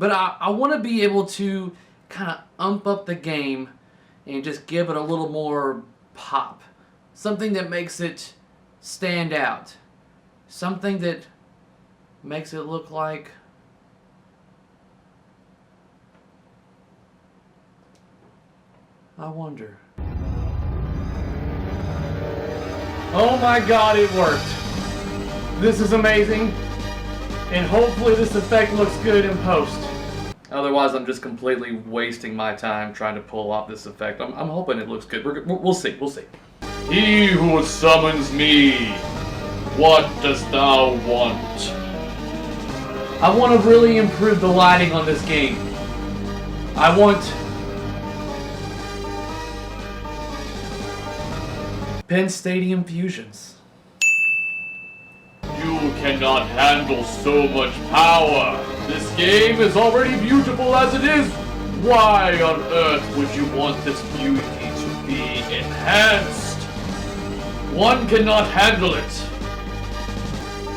But I want to be able to kind of ump up the game and just give it a little more pop. Something that makes it stand out. Something that makes it look like... I wonder. Oh my god, it worked. This is amazing. And hopefully this effect looks good in post. Otherwise, I'm just completely wasting my time trying to pull off this effect. I'm hoping it looks good. We'll see. We'll see. He who summons me, what dost thou want? I want to really improve the lighting on this game. I want Penn Stadium fusions. You cannot handle so much power. This game is already beautiful as it is. Why on earth would you want this beauty to be enhanced? One cannot handle it.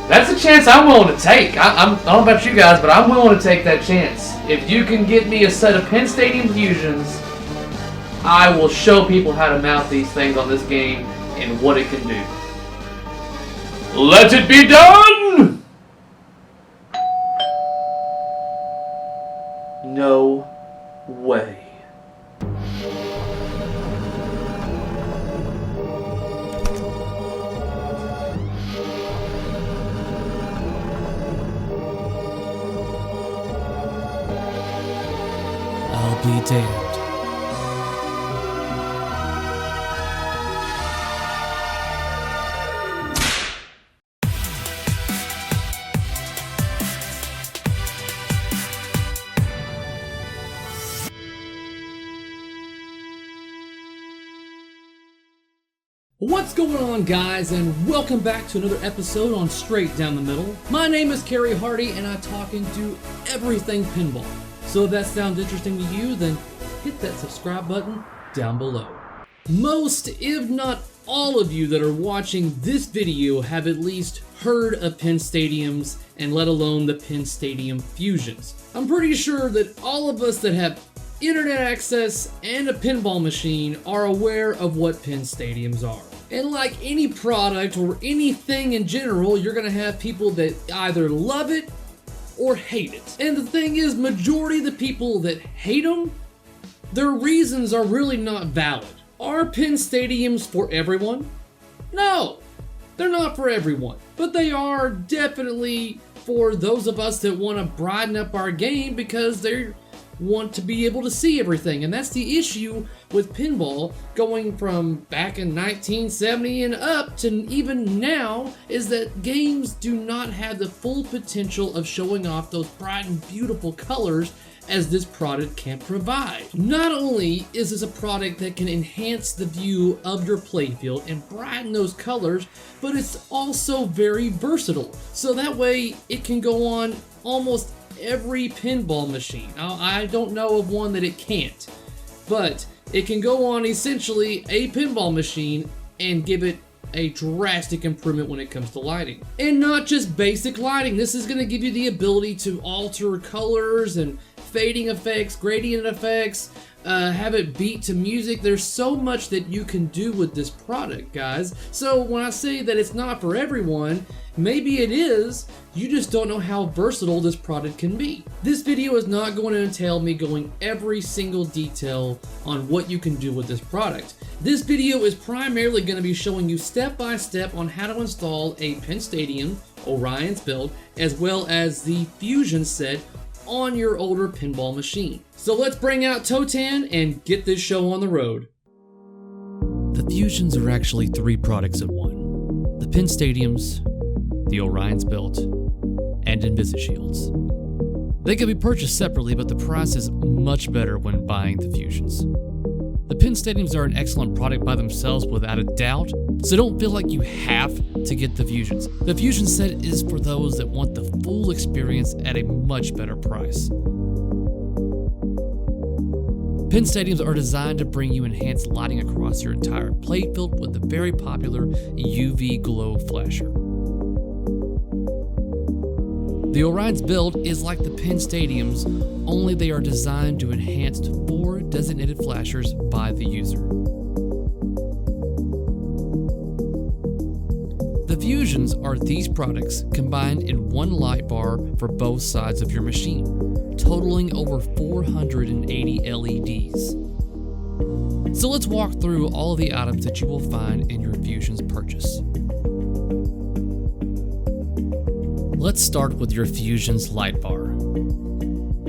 That's a chance I'm willing to take. I don't know about you guys, but I'm willing to take that chance. If you can get me a set of Penn Stadium fusions, I will show people how to mount these things on this game and what it can do. Let it be done! No way. I'll be damned. What's going on, guys, and welcome back to another episode on Straight Down the Middle. My name is Cary Hardy, and I talk into everything pinball. So if that sounds interesting to you, then hit that subscribe button down below. Most, if not all of you that are watching this video have at least heard of Penn Stadiums, and let alone the Penn Stadium fusions. I'm pretty sure that all of us that have internet access and a pinball machine are aware of what Penn Stadiums are. And like any product or anything in general, you're gonna have people that either love it or hate it. And the thing is, majority of the people that hate them, their reasons are really not valid. Are Penn Stadiums for everyone? No, they're not for everyone. But they are definitely for those of us that want to brighten up our game because they want to be able to see everything. And that's the issue with pinball going from back in 1970 and up to even now, is that games do not have the full potential of showing off those bright and beautiful colors as this product can provide. Not only is this a product that can enhance the view of your playfield and brighten those colors, but it's also very versatile. So that way it can go on almost every pinball machine. Now, I don't know of one that it can't, but it can go on essentially a pinball machine and give it a drastic improvement when it comes to lighting. And not just basic lighting. This is going to give you the ability to alter colors and fading effects, gradient effects, have it beat to music. There's so much that you can do with this product, guys. So when I say that it's not for everyone, maybe it is, you just don't know how versatile this product can be. This video is not going to entail me going every single detail on what you can do with this product. This video is primarily going to be showing you step by step on how to install a Penn Stadium Orions build, as well as the Fusion set on your older pinball machine. So let's bring out Totan and get this show on the road. The Fusions are actually three products in one. The Penn Stadiums, the Orions built, and Invisishields. They can be purchased separately, but the price is much better when buying the Fusions. The Penn Stadiums are an excellent product by themselves without a doubt, so don't feel like you have to get the Fusions. The Fusion set is for those that want the full experience at a much better price. Penn Stadiums are designed to bring you enhanced lighting across your entire playfield with the very popular UV glow flasher. The Orion's build is like the Penn Stadium's, only they are designed to enhance 4 designated flashers by the user. The Fusions are these products combined in one light bar for both sides of your machine, totaling over 480 LEDs. So let's walk through all of the items that you will find in your Fusions purchase. Let's start with your Fusions light bar.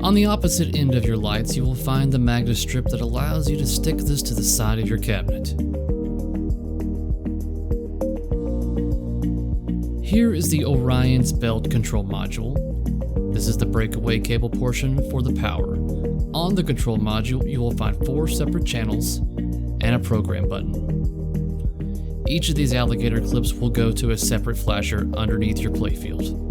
On the opposite end of your lights, you will find the magnet strip that allows you to stick this to the side of your cabinet. Here is the Orion's belt control module. This is the breakaway cable portion for the power. On the control module, you will find 4 separate channels and a program button. Each of these alligator clips will go to a separate flasher underneath your playfield.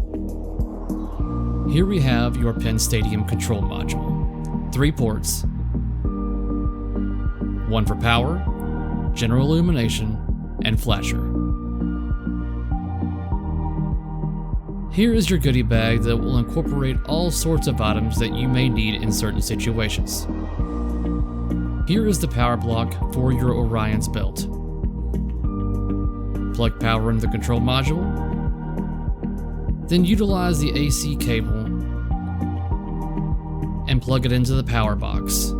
Here we have your Penn Stadium control module. 3 ports. 1 for power, general illumination, and flasher. Here is your goodie bag that will incorporate all sorts of items that you may need in certain situations. Here is the power block for your Orion's belt. Plug power into the control module, then utilize the AC cable and plug it into the power box.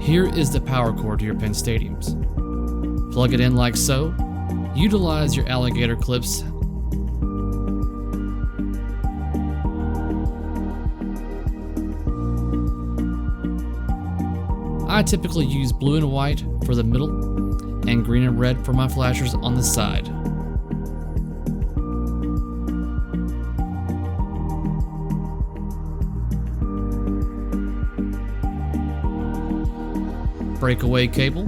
Here is the power cord to your Penn Stadiums. Plug it in like so. Utilize your alligator clips I typically use blue and white for the middle and green and red for my flashers on the side. Breakaway cable,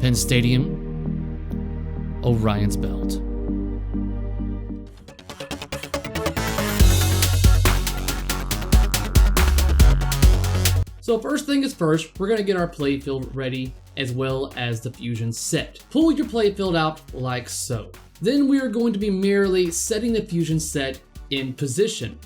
Penn Stadium, Orion's belt. So first thing is first, we're going to get our playfield ready as well as the Fusion set. Pull your playfield out like so. Then we are going to be merely setting the Fusion set in position.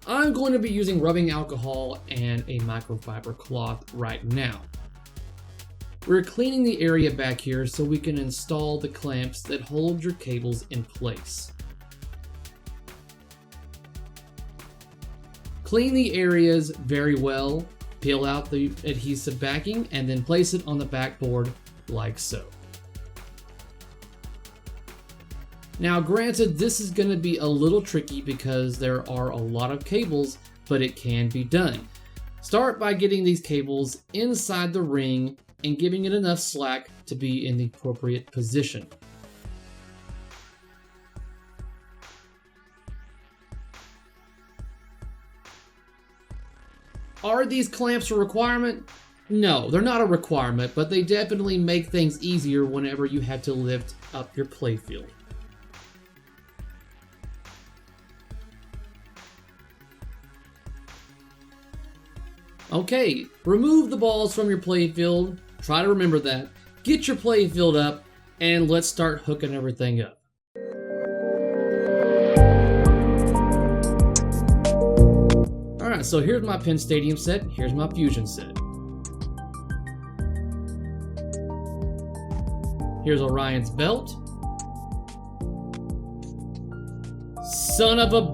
I'm going to be using rubbing alcohol and a microfiber cloth right now. We're cleaning the area back here so we can install the clamps that hold your cables in place. Clean the areas very well, peel out the adhesive backing, and then place it on the backboard like so. Now granted, this is going to be a little tricky because there are a lot of cables, but it can be done. Start by getting these cables inside the ring and giving it enough slack to be in the appropriate position. Are these clamps a requirement? No, they're not a requirement, but they definitely make things easier whenever you have to lift up your playfield. Okay, remove the balls from your playfield. Try to remember that. Get your playfield up, and let's start hooking everything up. Alright, so here's my Penn Stadium set, here's my Fusion set. Here's Orion's belt. Son of a...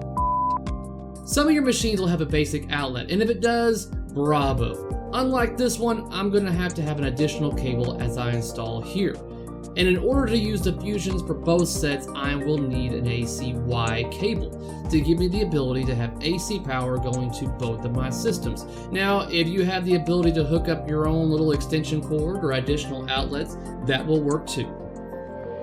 Some of your machines will have a basic outlet, and if it does, bravo. Unlike this one, I'm going to have an additional cable as I install here. And in order to use the Fusions for both sets, I will need an AC-Y cable to give me the ability to have AC power going to both of my systems. Now, if you have the ability to hook up your own little extension cord or additional outlets, that will work too.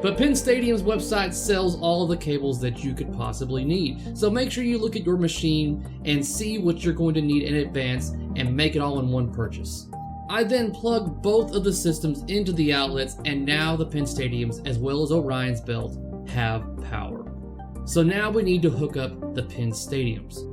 But Penn Stadium's website sells all of the cables that you could possibly need. So make sure you look at your machine and see what you're going to need in advance and make it all in one purchase. I then plug both of the systems into the outlets, and now the Penn Stadiums as well as Orion's belt have power. So now we need to hook up the pin stadiums.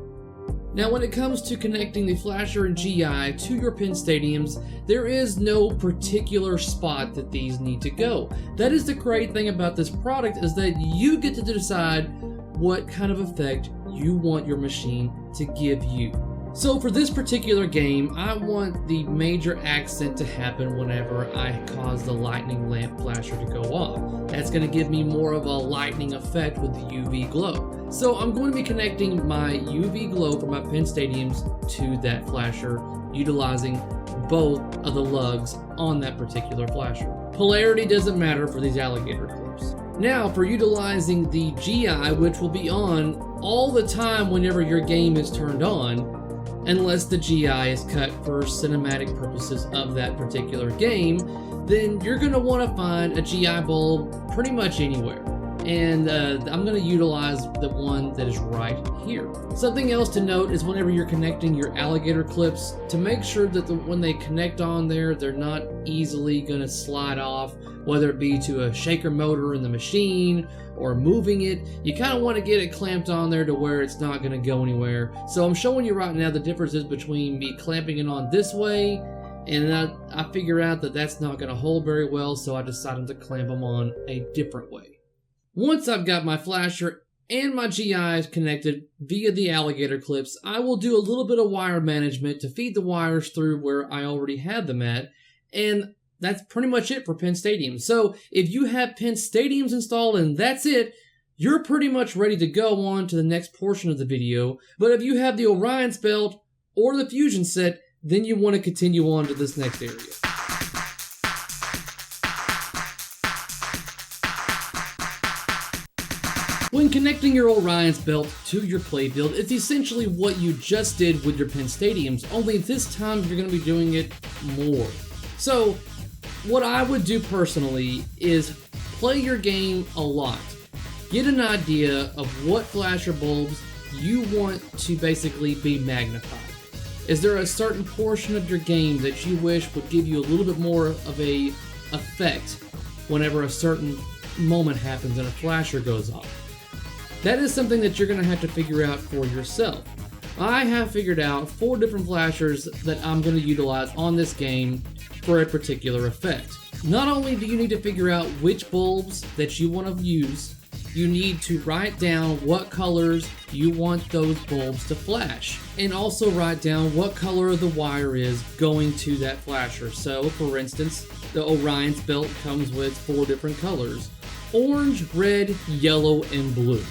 Now when it comes to connecting the flasher and GI to your pin stadiums, there is no particular spot that these need to go. That is the great thing about this product, is that you get to decide what kind of effect you want your machine to give you. So for this particular game, I want the major accent to happen whenever I cause the lightning lamp flasher to go off. That's going to give me more of a lightning effect with the UV glow. So I'm going to be connecting my UV glow for my pin stadiums to that flasher, utilizing both of the lugs on that particular flasher. Polarity doesn't matter for these alligator clips. Now for utilizing the GI, which will be on all the time whenever your game is turned on, unless the GI is cut for cinematic purposes of that particular game, then you're going to want to find a GI bulb pretty much anywhere. And I'm going to utilize the one that is right here. Something else to note is whenever you're connecting your alligator clips, to make sure that when they connect on there, they're not easily going to slide off, whether it be to a shaker motor in the machine or moving it. You kind of want to get it clamped on there to where it's not going to go anywhere. So I'm showing you right now the differences between me clamping it on this way, and I figure out that that's not going to hold very well, so I decided to clamp them on a different way. Once I've got my flasher and my GIs connected via the alligator clips, I will do a little bit of wire management to feed the wires through where I already had them at, and that's pretty much it for pin stadiums. So if you have pin stadiums installed and that's it, you're pretty much ready to go on to the next portion of the video. But if you have the Orions belt or the Fusion set, then you want to continue on to this next area. When connecting your Orions belt to your playfield, it's essentially what you just did with your pin stadiums, only this time you're going to be doing it more. So what I would do personally is play your game a lot. Get an idea of what flasher bulbs you want to basically be magnified. Is there a certain portion of your game that you wish would give you a little bit more of a effect whenever a certain moment happens and a flasher goes off? That is something that you're going to have to figure out for yourself. I have figured out 4 different flashers that I'm going to utilize on this game for a particular effect. Not only do you need to figure out which bulbs that you want to use, you need to write down what colors you want those bulbs to flash, and also write down what color of the wire is going to that flasher. So for instance, the Orion's belt comes with 4 different colors: orange, red, yellow, and blue.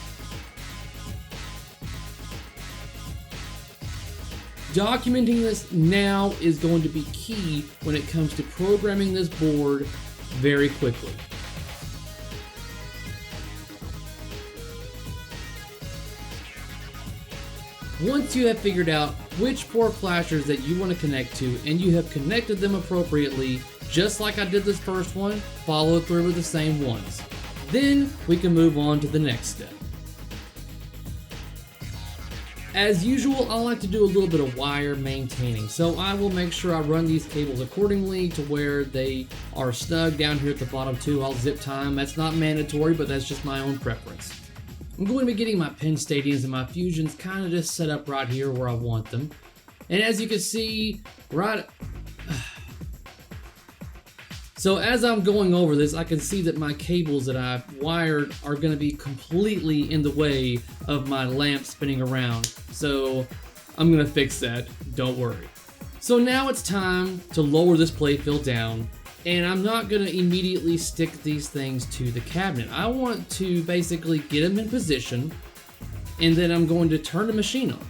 Documenting this now is going to be key when it comes to programming this board very quickly. Once you have figured out which 4 flashers that you want to connect to and you have connected them appropriately, just like I did this first one, follow through with the same ones. Then we can move on to the next step. As usual, I like to do a little bit of wire maintaining, so I will make sure I run these cables accordingly to where they are snug down here at the bottom too. I'll zip tie them. That's not mandatory, but that's just my own preference. I'm going to be getting my pin stadiums and my fusions kind of just set up right here where I want them. And as you can see, so as I'm going over this, I can see that my cables that I've wired are going to be completely in the way of my lamp spinning around. So I'm going to fix that, don't worry. So now it's time to lower this playfield down, and I'm not going to immediately stick these things to the cabinet. I want to basically get them in position, and then I'm going to turn the machine on.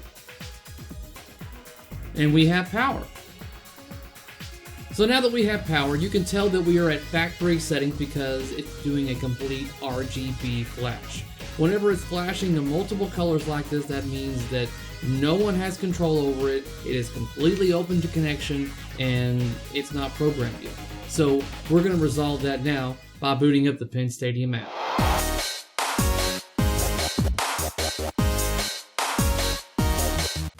And we have power. So now that we have power, you can tell that we are at factory settings because it's doing a complete RGB flash. Whenever it's flashing the multiple colors like this, that means that no one has control over it. It is completely open to connection and it's not programmed yet. So we're going to resolve that now by booting up the Pin Stadium app.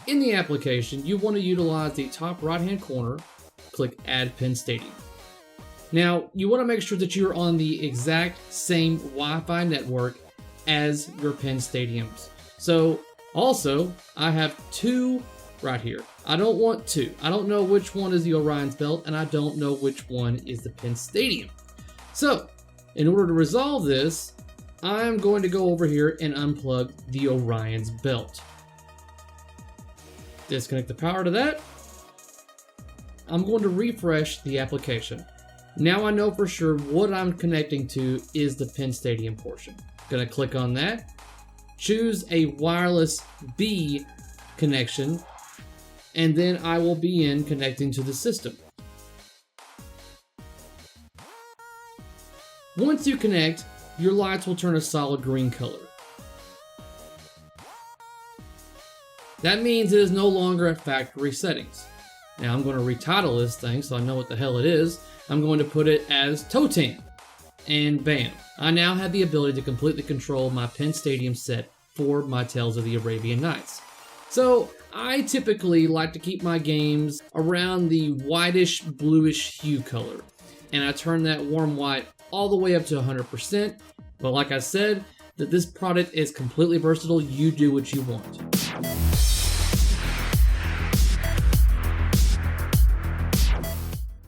In the application, you want to utilize the top right hand corner. Click Add Pin Stadium. Now, you want to make sure that you're on the exact same Wi-Fi network as your pin stadiums. So also, I have 2 right here. I don't want 2. I don't know which one is the Orion's belt, and I don't know which one is the pin stadium. So, in order to resolve this, I'm going to go over here and unplug the Orion's belt. Disconnect the power to that. I'm going to refresh the application. Now I know for sure what I'm connecting to is the pin stadium portion. Gonna click on that. Choose a wireless B connection, and then I will be connecting to the system. Once you connect, your lights will turn a solid green color. That means it is no longer at factory settings. Now I'm going to retitle this thing so I know what the hell it is. I'm going to put it as Totem. And bam, I now have the ability to completely control my pin stadium set for my Tales of the Arabian Nights. So I typically like to keep my games around the whitish bluish hue color, and I turn that warm white all the way up to 100%. But like I said, that this product is completely versatile. You do what you want.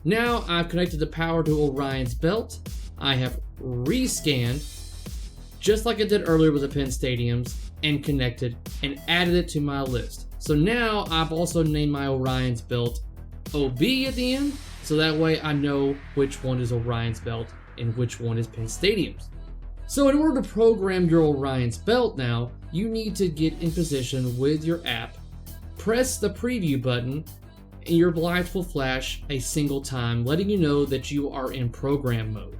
Now I've connected the power to Orion's belt. I have rescanned, just like I did earlier with the pin stadiums, and connected and added it to my list. So now I've also named my Orion's belt OB at the end, so that way I know which one is Orion's belt and which one is pin stadiums. So in order to program your Orion's belt now, you need to get in position with your app, press the preview button, and your lights will flash a single time, letting you know that you are in program mode.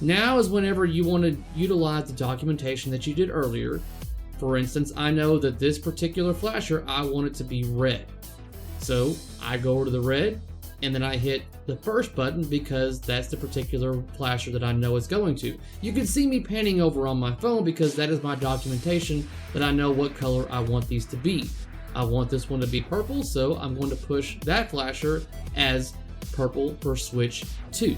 Now is whenever you want to utilize the documentation that you did earlier. For instance, I know that this particular flasher, I want it to be red. So I go over to the red, and then I hit the first button because that's the particular flasher that I know it's going to. You can see me panning over on my phone because that is my documentation that I know what color I want these to be. I want this one to be purple, so I'm going to push that flasher as purple for switch 2.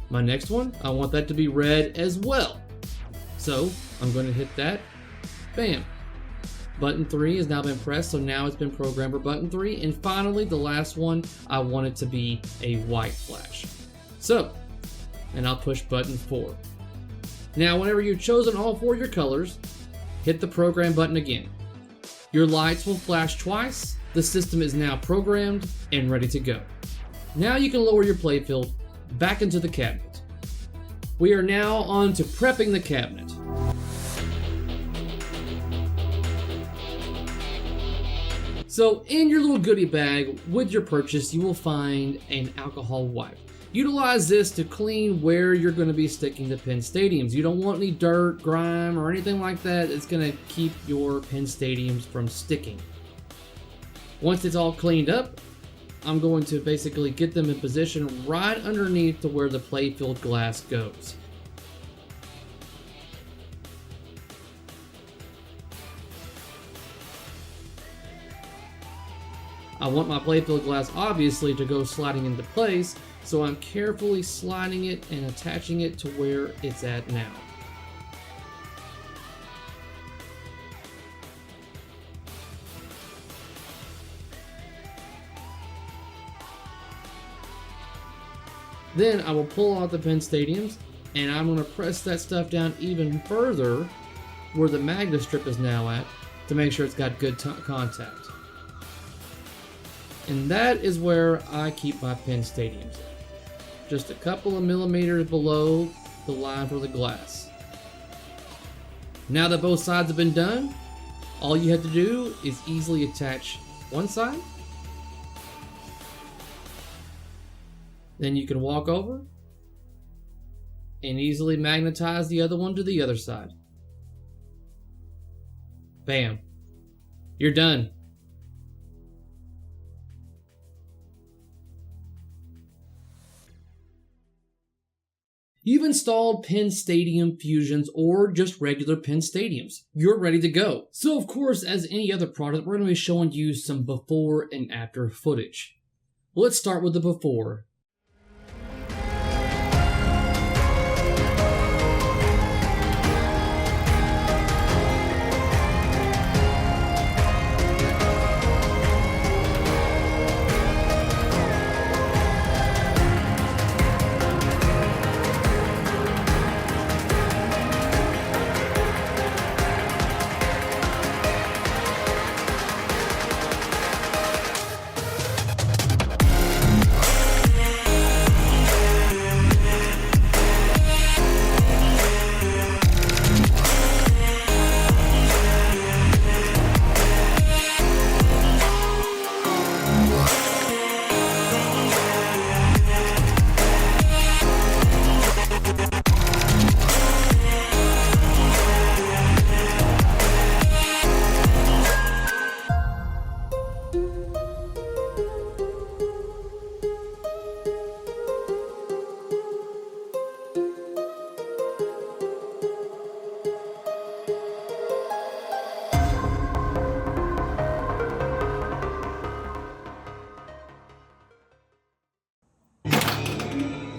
My next one, I want that to be red as well. So I'm going to hit that. Bam. Button 3 has now been pressed, so now it's been programmed for button 3. And finally, the last one, I want it to be a white flash. So, and I'll push button 4. Now, whenever you've chosen all 4 of your colors, hit the program button again. Your lights will flash twice. The system is now programmed and ready to go. Now you can lower your playfield back into the cabinet. We are now on to prepping the cabinet. So in your little goodie bag with your purchase, you will find an alcohol wipe. Utilize this to clean where you're going to be sticking the pin stadiums. You don't want any dirt, grime, or anything like that. It's going to keep your pin stadiums from sticking. Once it's all cleaned up, I'm going to basically get them in position right underneath to where the playfield glass goes. I want my playfield glass obviously to go sliding into place, so I'm carefully sliding it and attaching it to where it's at now. Then I will pull out the pin stadiums, and I'm going to press that stuff down even further where the magnet strip is now at to make sure it's got good contact. And that is where I keep my pin stadiums at. Just a couple of millimeters below the line for the glass. Now that both sides have been done, all you have to do is easily attach one side. Then you can walk over and easily magnetize the other one to the other side. Bam. You're done. You've installed pin stadium fusions or just regular pin stadiums. You're ready to go. So of course, as any other product, we're going to be showing you some before and after footage. Let's start with the before.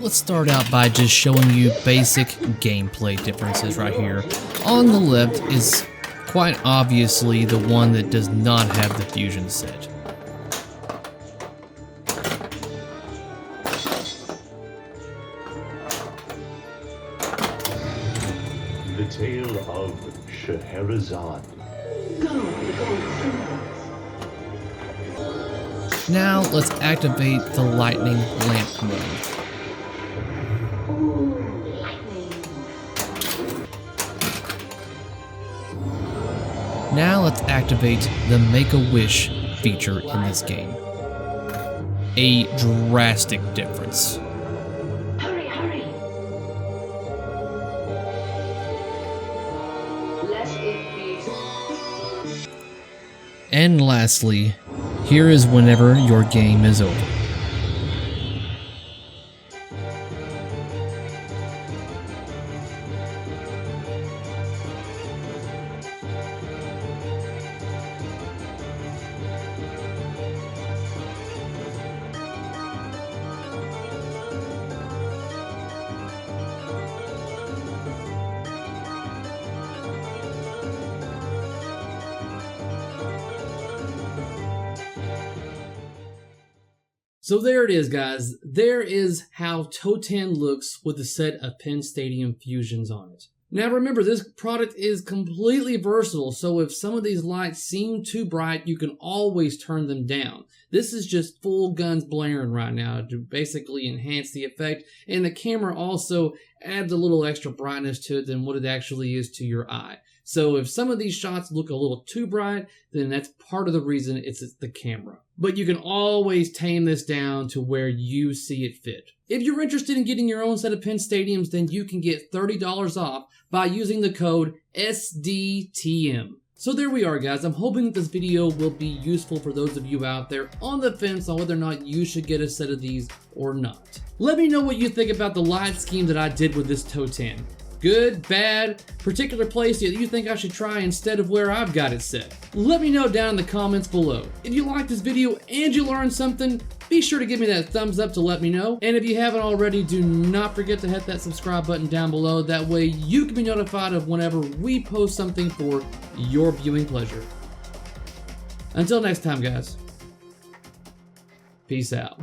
let's start out by just showing you basic gameplay differences right here. On the left is quite obviously the one that does not have the fusion set. The Tale of Scheherazade. Now let's activate the lightning lamp mode. Now let's activate the Make-A-Wish feature in this game. A drastic difference. Hurry, hurry. Less it please. And lastly, here is whenever your game is over. So there it is, guys. There is how Totan looks with a set of Penn Stadium fusions on it. Now remember, this product is completely versatile, so if some of these lights seem too bright, you can always turn them down. This is just full guns blaring right now to basically enhance the effect, and the camera also adds a little extra brightness to it than what it actually is to your eye. So if some of these shots look a little too bright, then that's part of the reason it's the camera. But you can always tame this down to where you see it fit. If you're interested in getting your own set of Penn Stadiums, then you can get $30 off by using the code SDTM. So there we are, guys. I'm hoping that this video will be useful for those of you out there on the fence on whether or not you should get a set of these or not. Let me know what you think about the light scheme that I did with this Totan. Good, bad, particular place that you think I should try instead of where I've got it set. Let me know down in the comments below. If you liked this video and you learned something, be sure to give me that thumbs up to let me know. And if you haven't already, do not forget to hit that subscribe button down below. That way you can be notified of whenever we post something for your viewing pleasure. Until next time, guys. Peace out.